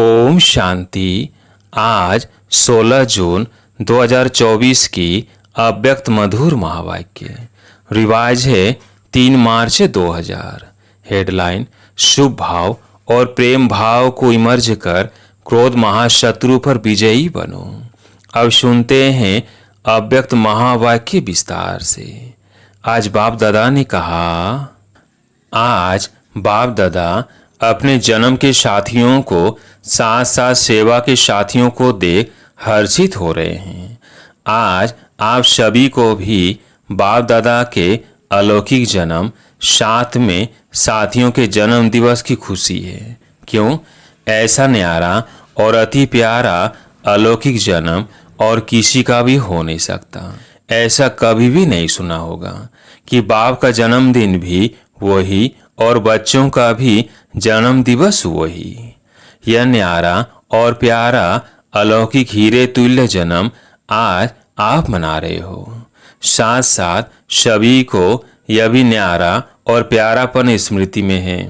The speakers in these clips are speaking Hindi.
ओम शांति। आज 16 जून 2024 की अव्यक्त मधुर महावाक्य। रिवाज है 3 मार्च 2000। हेडलाइन: शुभ भाव और प्रेम भाव को इमर्ज कर क्रोध महाशत्रु पर विजयी बनो। अब सुनते हैं अव्यक्त महावाक्य विस्तार से। आज बाप दादा ने कहा, आज बाप दादा अपने जन्म के साथियों को साथ साथ सेवा के साथियों को देख हर्षित हो रहे हैं। आज आप सभी को भी बाप दादा के अलौकिक जन्म साथ में साथियों के जन्म दिवस की खुशी है। क्यों? ऐसा न्यारा और अति प्यारा अलौकिक जन्म और किसी का भी हो नहीं सकता। ऐसा कभी भी नहीं सुना होगा कि बाप का जन्मदिन भी वही और बच्चों का भी जन्म दिवस वही। यह न्यारा और प्यारा अलौकिक हीरे तुल्य जन्म आज आप मना रहे हो। साथ साथ सभी को यह भी न्यारा और प्यारापन स्मृति में है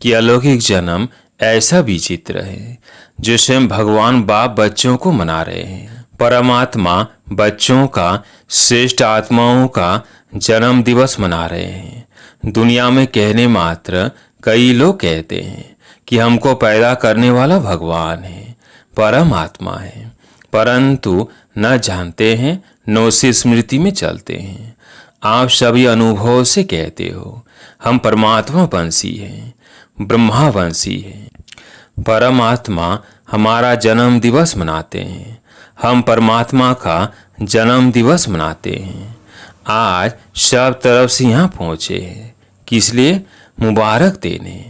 कि अलौकिक जन्म ऐसा विचित्र है जो स्वयं भगवान बाप बच्चों को मना रहे हैं। परमात्मा बच्चों का श्रेष्ठ आत्माओं का जन्म दिवस मना रहे हैं। दुनिया में कहने मात्र कई लोग कहते हैं कि हमको पैदा करने वाला भगवान है, परमात्मा है, परंतु न जानते हैं, न उसी स्मृति में चलते हैं। आप सभी अनुभव से कहते हो हम परमात्मा वंशी हैं, ब्रह्मा वंशी हैं। परमात्मा हमारा जन्म दिवस मनाते हैं, हम परमात्मा का जन्म दिवस मनाते हैं। आज सब तरफ से यहाँ पहुँचे हैं, किस लिए? मुबारक देने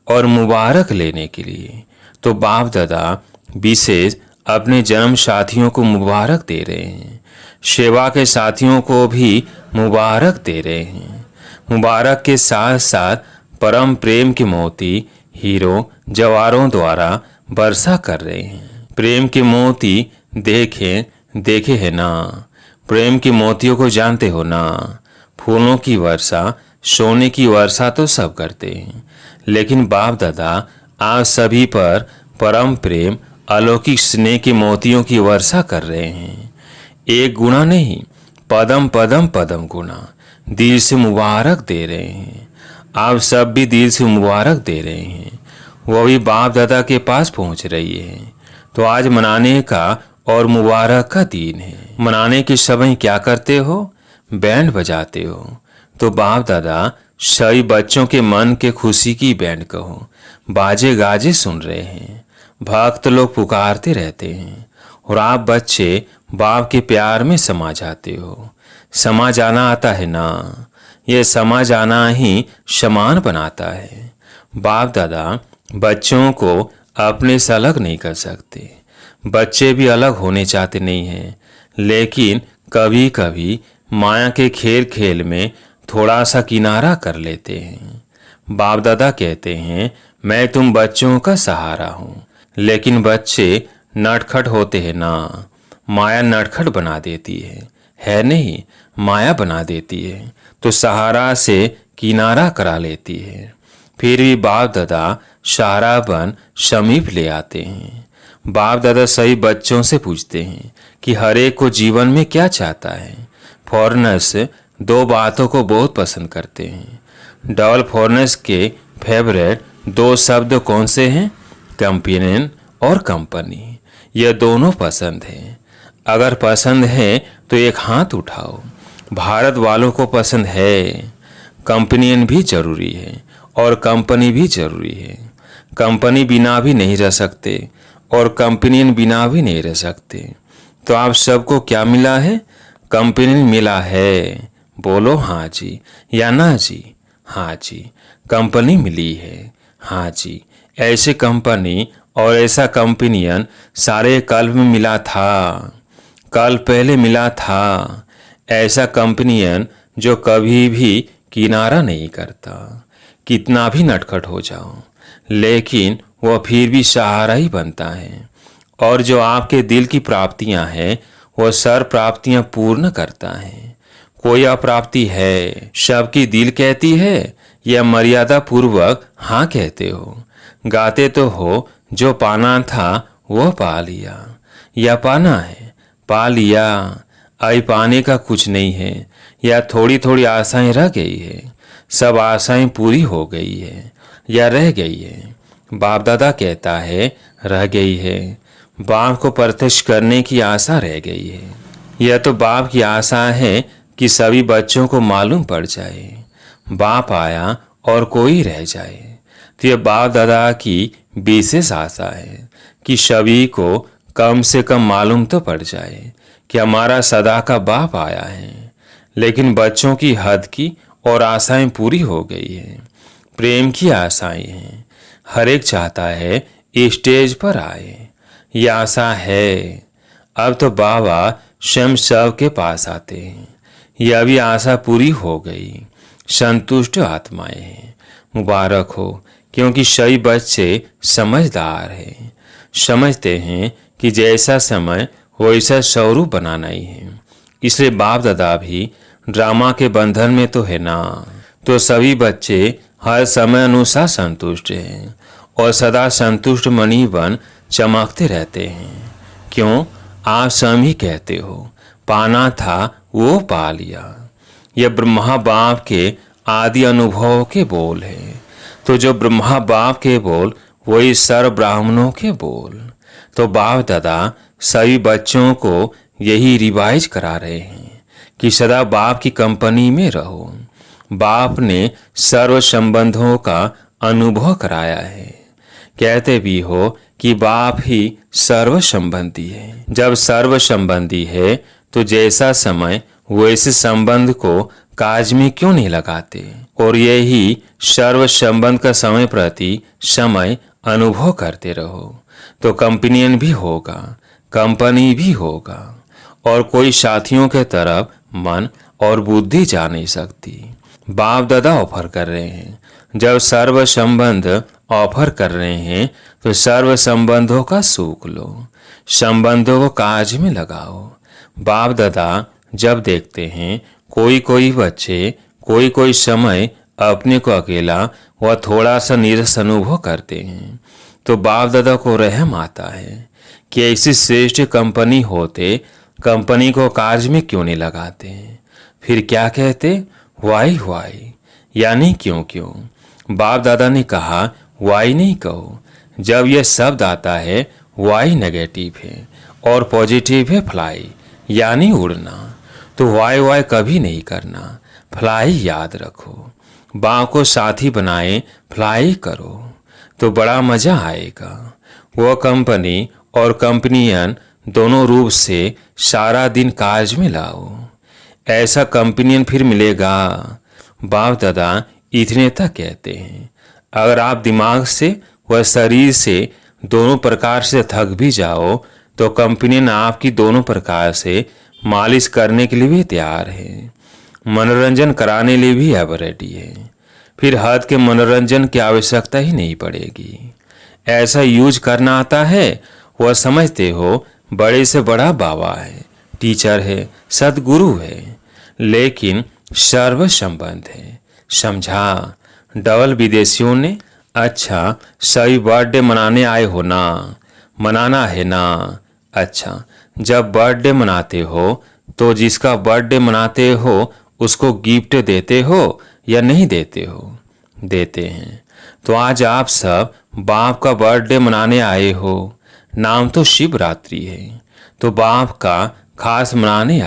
और मुबारक लेने के लिए। तो बाप दादा विशेष अपने जन्म साथियों को मुबारक दे रहे हैं, सेवा के साथियों को भी मुबारक दे रहे हैं। मुबारक के साथ साथ परम प्रेम के मोती हीरो जवारों द्वारा वर्षा कर रहे हैं। प्रेम के मोती देखे है ना? प्रेम के मोतियों को जानते हो ना? फूलों की वर्षा, सोने की वर्षा तो सब करते हैं, लेकिन बाप दादा आप सभी पर परम प्रेम अलौकिक स्नेह के मोतियों की वर्षा कर रहे हैं। एक गुना नहीं, पदम पदम पदम गुना दिल से मुबारक दे रहे हैं। आप सब भी दिल से मुबारक दे रहे हैं। वो भी बाप दादा के पास पहुंच रही है। तो आज मनाने का और मुबारक का दिन है। मनाने के समय क्या करते हो? बैंड बजाते हो। तो बाप दादा सभी बच्चों के मन के खुशी की बैंड कहो, बाजे गाजे सुन रहे हैं। भक्त लोग पुकारते रहते हैं और आप बच्चे बाप के प्यार में समा जाते हो। समा जाना आता है ना? ये समा जाना ही समान बनाता है। बाप दादा बच्चों को अपने से अलग नहीं कर सकते। बच्चे भी अलग होने चाहते नहीं हैं, लेकिन कभी कभी माया के खेल खेल में थोड़ा सा किनारा कर लेते हैं। बाप दादा कहते हैं मैं तुम बच्चों का सहारा हूँ, लेकिन बच्चे नटखट होते हैं ना। माया नटखट बना देती है नहीं? माया बना देती है तो सहारा से किनारा करा लेती है। फिर भी बाप दादा सहारा बन समीप ले आते हैं। बाप दादा सही बच्चों से पूछते हैं कि हर एक को जीवन में क्या चाहता है। फॉरेनर्स 2 बातों को बहुत पसंद करते हैं। डबल फॉरेनर्स के फेवरेट 2 शब्द कौन से हैं? कंपेनियन और कंपनी। ये दोनों पसंद हैं। अगर पसंद है तो एक हाथ उठाओ। भारत वालों को पसंद है। कंपेनियन भी जरूरी है और कंपनी भी जरूरी है। कंपनी बिना भी नहीं रह सकते और कंपेनियन बिना भी नहीं रह सकते। तो आप सबको क्या मिला है? कंपेनियन मिला है। बोलो हाँ जी या ना जी? हाँ जी। कंपनी मिली है। हाँ जी। ऐसे कंपनी और ऐसा कंपेनियन सारे कल्प में मिला था, कल पहले मिला था। ऐसा कंपेनियन जो कभी भी किनारा नहीं करता। कितना भी नटखट हो जाओ, लेकिन वह फिर भी सहारा ही बनता है। और जो आपके दिल की प्राप्तियां हैं वह सर्व प्राप्तियां पूर्ण करता है। कोई अप्राप्ति है सबकी दिल कहती है या मर्यादा पूर्वक हाँ कहते हो? गाते तो हो जो पाना था वो पा लिया। या पाना है, पा लिया। आई पाने का कुछ नहीं है, या थोड़ी थोड़ी आशाएं रह गई है। सब आशाएं पूरी हो गई है या रह गई है। बाप दादा कहता है रह गई है। बाप को प्रत्यक्ष करने की आशा रह गई है। यह तो बाप की आशा है कि सभी बच्चों को मालूम पड़ जाए। बाप आया और कोई रह जाए। तो यह बाप दादा की विशेष आशा है कि सभी को कम से कम मालूम तो पड़ जाए कि हमारा सदा का बाप आया है। लेकिन बच्चों की हद की और आशाएं पूरी हो गई है। प्रेम की आशाएं हैं। हर एक चाहता है स्टेज पर आए। यह आशा है। अब तो बाबा स्वयं सब के पास आते हैं। यह भी आशा पूरी हो गई। संतुष्ट आत्माएं हैं। मुबारक हो, क्योंकि सही बच्चे समझदार हैं। समझते हैं कि जैसा समय वैसा स्वरूप बनाना ही है। इसलिए बाप दादा भी ड्रामा के बंधन में तो है ना। तो सभी बच्चे हर समय अनुसार संतुष्ट हैं और सदा संतुष्ट मणि बन चमकते रहते हैं। क्यों? आप स्वयं ही कहते हो पाना था वो पा लिया। यह ब्रह्मा बाप के आदि अनुभव के बोल है। तो जो ब्रह्मा बाप के बोल वही सर्व ब्राह्मणों के बोल। तो बाप दादा सभी बच्चों को यही रिवाइज करा रहे हैं कि सदा बाप की कंपनी में रहो। बाप ने सर्व संबंधों का अनुभव कराया है। कहते भी हो कि बाप ही सर्व संबंधी है। जब सर्व संबंधी है तो जैसा समय वैसे संबंध को काज में क्यों नहीं लगाते? और यही सर्व संबंध का समय प्रति समय अनुभव करते रहो तो कंपेनियन भी होगा, कंपनी भी होगा, और कोई साथियों के तरफ मन और बुद्धि जा नहीं सकती। बाप दादा ऑफर कर रहे हैं। जब सर्व संबंध ऑफर कर रहे हैं तो सर्व संबंधों का सुख लो, संबंधों को काज में लगाओ। बाप दादा जब देखते हैं कोई कोई बच्चे कोई कोई समय अपने को अकेला व थोड़ा सा नीरस अनुभव करते हैं तो बाप दादा को रहम आता है कि ऐसी श्रेष्ठ कंपनी होते कंपनी को कार्य में क्यों नहीं लगाते। फिर क्या कहते? वाई वाई, यानी क्यों क्यों। बाप दादा ने कहा वाई नहीं कहो। जब यह शब्द आता है वाई नेगेटिव है और पॉजिटिव है फ्लाई, यानी उड़ना। तो वाई वाई कभी नहीं करना, फ्लाई याद रखो। बाप को साथी बनाए, फ्लाई करो तो बड़ा मजा आएगा। वो कंपनी और कंपनियन दोनों रूप से सारा दिन काज में लाओ। ऐसा कंपनियन फिर मिलेगा। बाप दादा इतने तक कहते हैं अगर आप दिमाग से व शरीर से दोनों प्रकार से थक भी जाओ तो कंपनियन आपकी दोनों प्रकार से मालिश करने के लिए भी तैयार है, मनोरंजन कराने लिए भी अब रेडी है। फिर हद के मनोरंजन की आवश्यकता ही नहीं पड़ेगी। ऐसा यूज करना आता है। वह समझते हो बड़े से बड़ा बाबा है, टीचर है, सदगुरु है, लेकिन सर्व संबंध है। समझा? डबल विदेशियों ने अच्छा सभी बर्थडे मनाने आए हो ना? मनाना है ना? अच्छा, जब बर्थडे मनाते हो तो जिसका बर्थडे मनाते हो उसको गिफ्ट देते हो या नहीं देते हो? देते हैं। तो आज आप सब बाप का बर्थडे मनाने आए हो। नाम तो शिवरात्रि है तो बाप का खास मनाने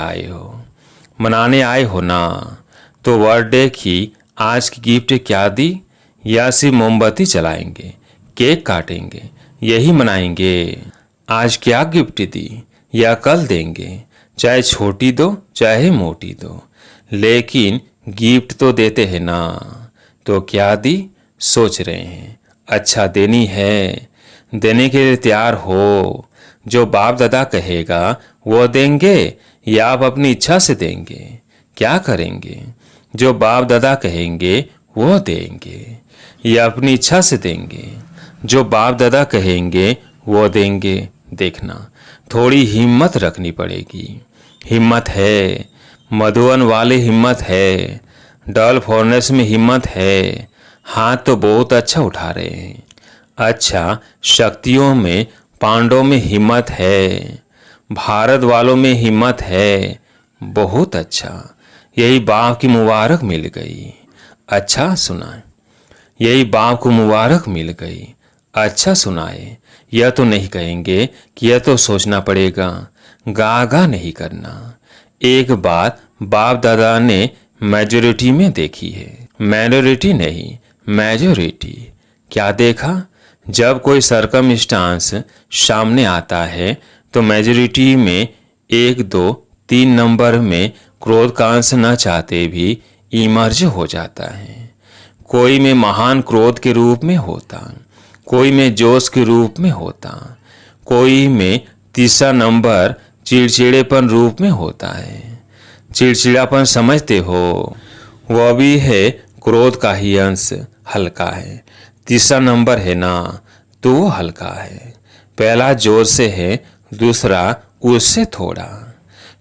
आए हो ना। तो बर्थडे की आज की गिफ्ट क्या दी? या सिर्फ मोमबत्ती जलाएंगे, केक काटेंगे, यही मनाएंगे? आज क्या गिफ्ट दी या कल देंगे? चाहे छोटी दो चाहे मोटी दो, लेकिन गिफ्ट तो देते हैं ना। तो क्या दी? सोच रहे हैं अच्छा देनी है, देने के लिए तैयार हो। जो बाप दादा कहेगा वो देंगे या आप अपनी इच्छा से देंगे? क्या करेंगे? जो बाप दादा कहेंगे वो देंगे या अपनी इच्छा से देंगे? जो बाप दादा कहेंगे वो देंगे। देखना, थोड़ी हिम्मत रखनी पड़ेगी। हिम्मत है, मधुवन वाले हिम्मत है, डल फॉरनेस में हिम्मत है। हाथ तो बहुत अच्छा उठा रहे हैं। अच्छा, शक्तियों में पांडवों में हिम्मत है, भारत वालों में हिम्मत है। बहुत अच्छा, यही बाप की मुबारक मिल गई। अच्छा सुनाए, यही बाप को मुबारक मिल गई। अच्छा सुनाए, यह तो नहीं कहेंगे कि यह तो सोचना पड़ेगा, गा नहीं करना। एक बात बाप दादा ने मेजोरिटी में देखी है, माइनॉरिटी नहीं, मेजोरिटी। क्या देखा? जब कोई सरकमस्टांस सामने आता है तो मेजोरिटी में 1, 2, 3 नंबर में क्रोध का अंश न चाहते भी इमर्ज हो जाता है। कोई में महान क्रोध के रूप में होता, कोई में जोश के रूप में होता, कोई में तीसरा नंबर चिड़चिड़ेपन रूप में होता है। चिड़चिड़ापन समझते हो, वह भी है क्रोध का ही अंश, हल्का है। तीसरा नंबर है ना, तो वो हल्का है। पहला जोर से है, दूसरा उससे थोड़ा।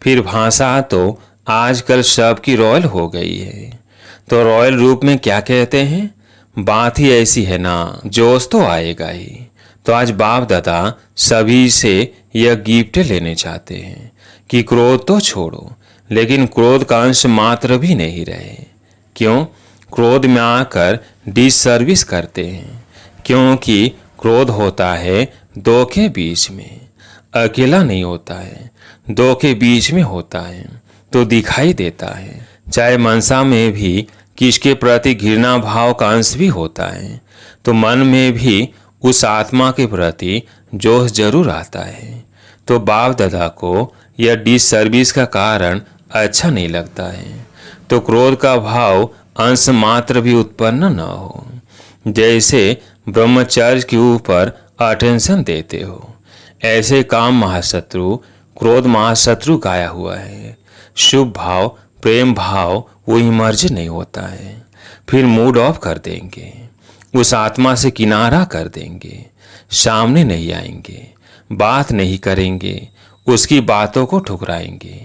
फिर भाषा तो आजकल सबकी रॉयल हो गई है, तो रॉयल रूप में क्या कहते हैं? बात ही ऐसी है ना, जोश तो आएगा ही। तो आज बाप दादा सभी से यह गिफ्ट लेने चाहते हैं कि क्रोध तो छोड़ो, लेकिन क्रोध का अंश मात्र भी नहीं रहे। क्यों? क्रोध में आकर डिसर्विस करते हैं, क्योंकि क्रोध होता है दो के बीच में, अकेला नहीं होता है, दो के बीच में होता है तो दिखाई देता है। चाहे मनसा में भी किसके प्रति घृणा भाव का अंश भी होता है, तो मन में भी उस आत्मा के प्रति जोश जरूर आता है। तो बाप दादा को यह डिसर्विस का कारण अच्छा नहीं लगता है, तो क्रोध का भाव अंश मात्र भी उत्पन्न न हो। जैसे ब्रह्मचर्य के ऊपर अटेंशन देते हो, ऐसे काम महाशत्रु क्रोध महाशत्रु गाया हुआ है। शुभ भाव प्रेम भाव वो इमर्ज नहीं होता है, फिर मूड ऑफ कर देंगे, उस आत्मा से किनारा कर देंगे, सामने नहीं आएंगे, बात नहीं करेंगे, उसकी बातों को ठुकराएंगे,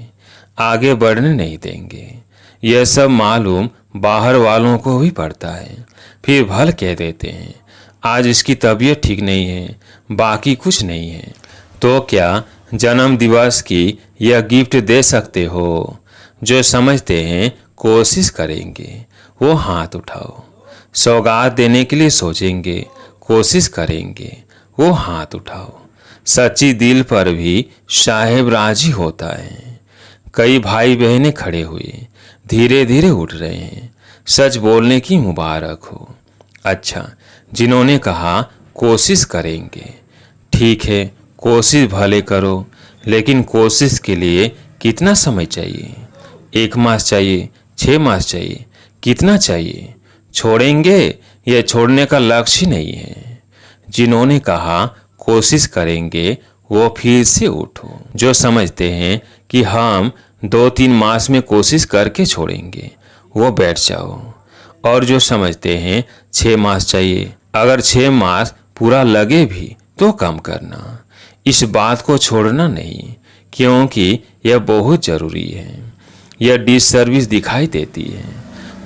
आगे बढ़ने नहीं देंगे। यह सब मालूम बाहर वालों को भी पड़ता है, फिर भल कह देते हैं आज इसकी तबीयत ठीक नहीं है, बाकी कुछ नहीं है। तो क्या जन्म दिवस की यह गिफ्ट दे सकते हो? जो समझते हैं कोशिश करेंगे वो हाथ उठाओ। सौगात देने के लिए सोचेंगे, कोशिश करेंगे वो हाथ उठाओ। सच्ची दिल पर भी साहेब राजी होता है। कई भाई बहनें खड़े हुए धीरे धीरे उठ रहे हैं। सच बोलने की मुबारक हो। अच्छा, जिन्होंने कहा कोशिश करेंगे, ठीक है, कोशिश भले करो, लेकिन कोशिश के लिए कितना समय चाहिए? 1 मास चाहिए, 6 मास चाहिए, कितना चाहिए? छोड़ेंगे? यह छोड़ने का लक्ष्य ही नहीं है। जिन्होंने कहा कोशिश करेंगे वो फिर से उठो। जो समझते हैं कि हम 2-3 मास में कोशिश करके छोड़ेंगे वो बैठ जाओ। और जो समझते हैं 6 मास चाहिए, अगर 6 मास पूरा लगे भी तो कम करना, इस बात को छोड़ना नहीं, क्योंकि यह बहुत जरूरी है। यह डिसर्विस दिखाई देती है,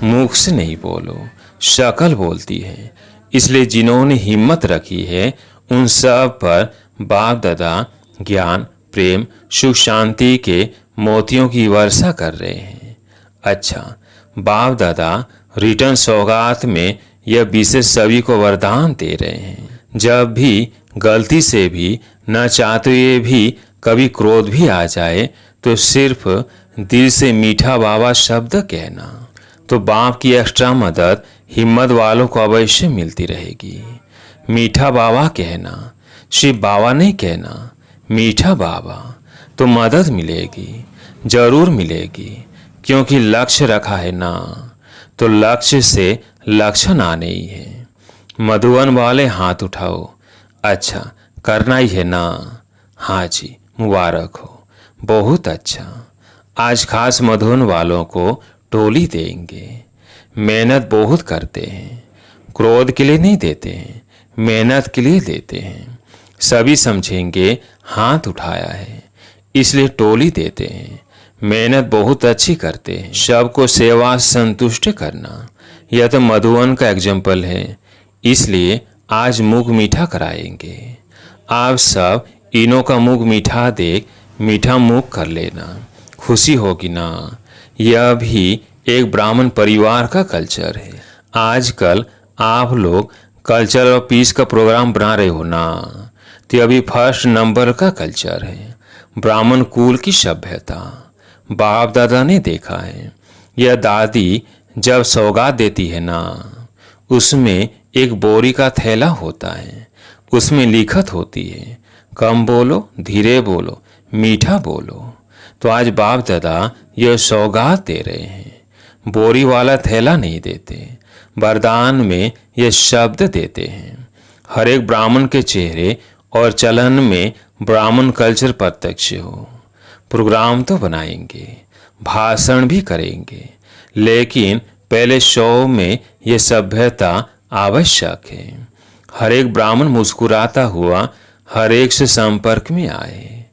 मुख से नहीं बोलो, शक्ल बोलती है। इसलिए जिन्होंने हिम्मत रखी है उन सब पर बाप दादा ज्ञान प्रेम सुख शांति के मोतियों की वर्षा कर रहे हैं। अच्छा, बाप दादा रिटर्न सौगात में यह विशेष सभी को वरदान दे रहे हैं। जब भी गलती से भी न चाहते हुए भी कभी क्रोध भी आ जाए तो सिर्फ दिल से मीठा बाबा शब्द कहना, तो बाप की एक्स्ट्रा मदद हिम्मत वालों को अवश्य मिलती रहेगी। मीठा बाबा कहना, सिर्फ बाबा नहीं कहना, मीठा बाबा, तो मदद मिलेगी, जरूर मिलेगी, क्योंकि लक्ष्य रखा है ना, तो लक्ष्य से लक्षण आने ही है। मधुवन वाले हाथ उठाओ। अच्छा, करना ही है ना? हाँ जी, मुबारक हो, बहुत अच्छा। आज खास मधुवन वालों को टोली देंगे। मेहनत बहुत करते हैं, क्रोध के लिए नहीं देते हैं, मेहनत के लिए देते हैं। सभी समझेंगे हाथ उठाया है, इसलिए टोली देते हैं। मेहनत बहुत अच्छी करते हैं, सबको सेवा संतुष्ट करना, यह तो मधुवन का एग्जाम्पल है। इसलिए आज मुख मीठा कराएंगे। आप सब इन्हों का मुख मीठा देख मीठा मुख कर लेना, खुशी होगी ना। यह भी एक ब्राह्मण परिवार का कल्चर है। आजकल आप लोग कल्चर और पीस का प्रोग्राम बना रहे हो ना, तो अभी फर्स्ट नंबर का कल्चर है ब्राह्मण कुल की सभ्यता। बाप दादा ने देखा है, यह दादी जब सौगात देती है ना, उसमें एक बोरी का थैला होता है, उसमें लिखत होती है कम बोलो, धीरे बोलो, मीठा बोलो। तो आज बाप दादा यह सौगात दे रहे हैं, बोरी वाला थैला नहीं देते, वरदान में यह शब्द देते हैं। हर एक ब्राह्मण के चेहरे और चलन में ब्राह्मण कल्चर प्रत्यक्ष हो। प्रोग्राम तो बनाएंगे, भाषण भी करेंगे, लेकिन पहले शो में यह सभ्यता आवश्यक है। हर एक ब्राह्मण मुस्कुराता हुआ हर एक से संपर्क में आए,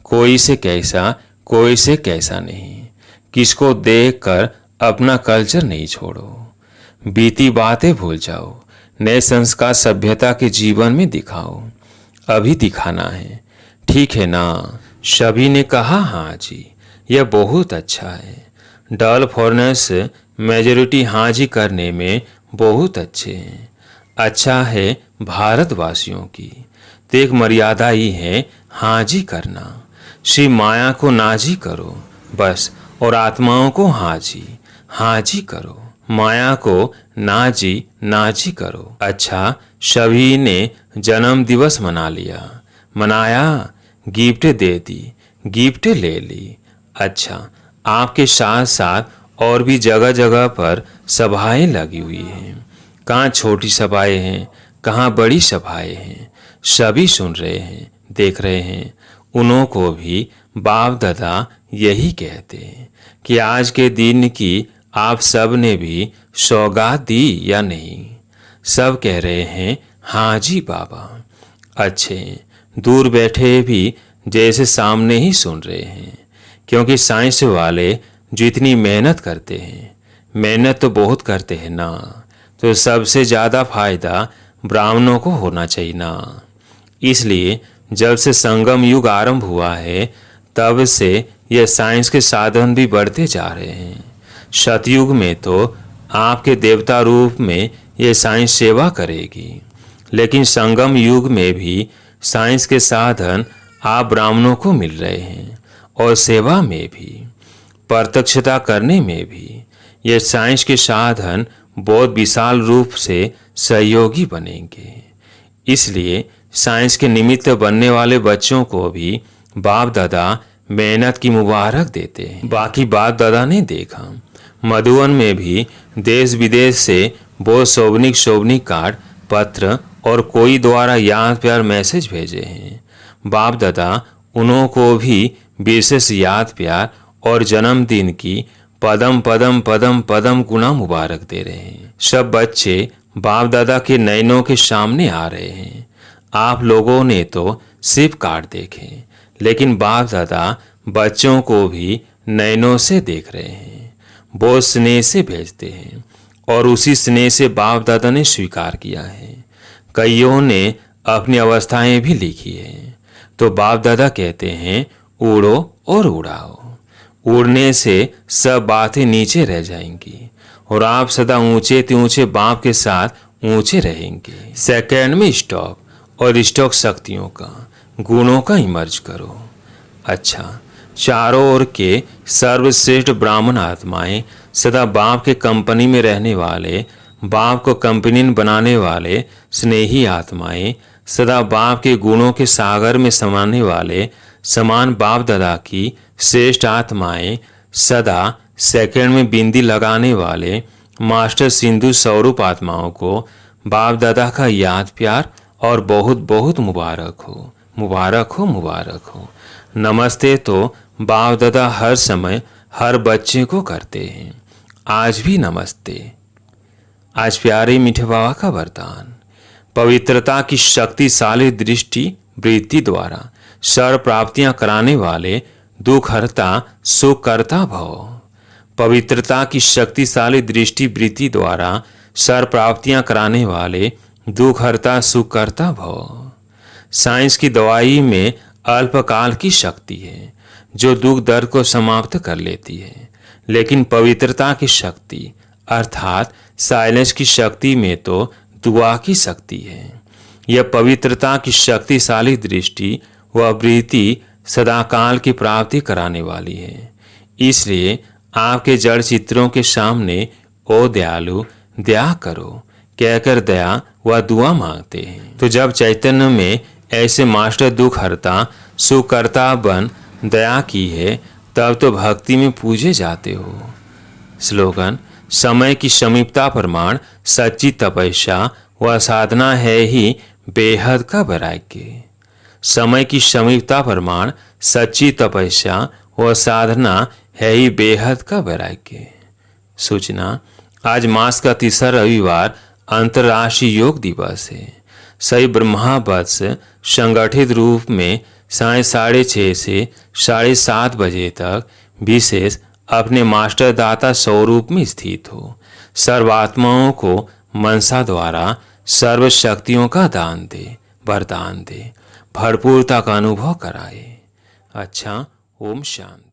कोई से कैसा कोई से कैसा नहीं। किसको देखकर अपना कल्चर नहीं छोड़ो, बीती बातें भूल जाओ, नए संस्कार सभ्यता के जीवन में दिखाओ। अभी दिखाना है, ठीक है ना? सभी ने कहा हाँ जी, यह बहुत अच्छा है। डल फॉरनर्स मेजोरिटी हाँ जी करने में बहुत अच्छे हैं। अच्छा है भारतवासियों की तो एक मर्यादा ही है हाँ जी करना। श्री माया को ना जी करो बस, और आत्माओं को हाँ जी करो। माया को ना जी करो। अच्छा, सभी ने जन्म दिवस मना लिया, मनाया, गिफ्ट दे दी, गिफ्ट ले ली। अच्छा, आपके साथ साथ और भी जगह जगह पर सभाएं लगी हुई हैं। कहाँ छोटी सभाएं हैं, कहाँ बड़ी सभाएं हैं, सभी सुन रहे हैं, देख रहे हैं। उन्हों को भी बाप दादा यही कहते हैं कि आज के दिन की आप सब ने भी सौगात दी या नहीं। सब कह रहे हैं हाँ जी बाबा। अच्छे, दूर बैठे भी जैसे सामने ही सुन रहे हैं, क्योंकि साइंस वाले जितनी मेहनत करते हैं, मेहनत तो बहुत करते हैं ना, तो सबसे ज़्यादा फायदा ब्राह्मणों को होना चाहिए ना। इसलिए जब से संगम युग आरंभ हुआ है, तब से यह साइंस के साधन भी बढ़ते जा रहे हैं। सतयुग में तो आपके देवता रूप में यह साइंस सेवा करेगी, लेकिन संगम युग में भी साइंस के साधन आप ब्राह्मणों को मिल रहे हैं, और सेवा में भी, प्रत्यक्षता करने में भी ये साइंस के साधन बहुत विशाल रूप से सहयोगी बनेंगे। इसलिए साइंस के निमित्त बनने वाले बच्चों को भी बाप दादा मेहनत की मुबारक देते हैं। बाकी बाप दादा ने देखा, मधुवन में भी देश विदेश से बहुत शोभनिक कार्ड, पत्र और कोई द्वारा याद प्यार मैसेज भेजे हैं। बाप दादा उन्हों को भी विशेष याद प्यार और जन्मदिन की पदम पदम पदम पदम गुना मुबारक दे रहे हैं। सब बच्चे बाप दादा के नयनों के सामने आ रहे हैं। आप लोगों ने तो सिर्फ कार्ड देखे, लेकिन बाप दादा बच्चों को भी नयनों से देख रहे हैं, बहुत स्नेह से भेजते हैं, और उसी स्नेह से बाप दादा ने स्वीकार किया है। कईयों ने अपनी अवस्थाएं भी लिखी है। तो बाप दादा कहते हैं उड़ो और उड़ाओ। उड़ने से सब बातें नीचे रह जाएंगी, और आप सदा ऊंचे ते ऊंचे बाप के साथ ऊंचे रहेंगे। सेकंड में स्टॉक, और स्टॉक शक्तियों का, गुणों का इमर्ज करो। अच्छा, चारों ओर के सर्वश्रेष्ठ ब्राह्मण आत्माएं, सदा बाप के कंपनी में रहने वाले, बाप को कंपनीन बनाने वाले स्नेही आत्माएं, सदा बाप के गुणों के सागर में समाने वाले समान बाप दादा की श्रेष्ठ आत्माएं, सदा सेकंड में बिंदी लगाने वाले मास्टर सिंधु स्वरूप आत्माओं को बाप दादा का याद प्यार और बहुत बहुत मुबारक हो, मुबारक हो, मुबारक हो। नमस्ते तो बाप दादा हर समय हर बच्चे को करते हैं, आज भी नमस्ते। आज प्यारे मीठे बाबा का वरदान, पवित्रता की शक्तिशाली दृष्टि वृत्ति द्वारा सर्व प्राप्तियां कराने वाले दुख हरता सुख करता भव। पवित्रता की शक्तिशाली दृष्टि वृत्ति द्वारा सर्व प्राप्तियां कराने वाले दुख हरता सुख करता भव। साइंस की दवाई में अल्पकाल की शक्ति है जो दुख दर्द को समाप्त कर लेती है, लेकिन पवित्रता की शक्ति अर्थात साइलेंस की शक्ति में तो दुआ की शक्ति है। यह पवित्रता की शक्तिशाली दृष्टि व वृत्ति सदाकाल की प्राप्ति कराने वाली है। इसलिए आपके जड़ चित्रों के सामने ओ दयालु दया करो कहकर दया व दुआ मांगते हैं। तो जब चैतन्य में ऐसे मास्टर दुख हरता सुख करता बन दया की है, तब तो भक्ति में पूजे जाते हो। स्लोगन: समय की समीपता प्रमाण सच्ची तपस्या व साधना है ही बेहद का वैराग्य। समय की समीपता प्रमाण सच्ची तपस्या व साधना है ही बेहद का वैराग्य। सूचना: आज मास का तीसरा रविवार अंतर्राष्ट्रीय योग दिवस है। सही ब्रह्मवत्स संगठित रूप में 6:30 से 7:30 बजे तक विशेष अपने मास्टर दाता स्वरूप में स्थित हो सर्वात्माओं को मनसा द्वारा सर्व शक्तियों का दान दे, वरदान दे, भरपूरता का अनुभव कराए। अच्छा, ओम शांति।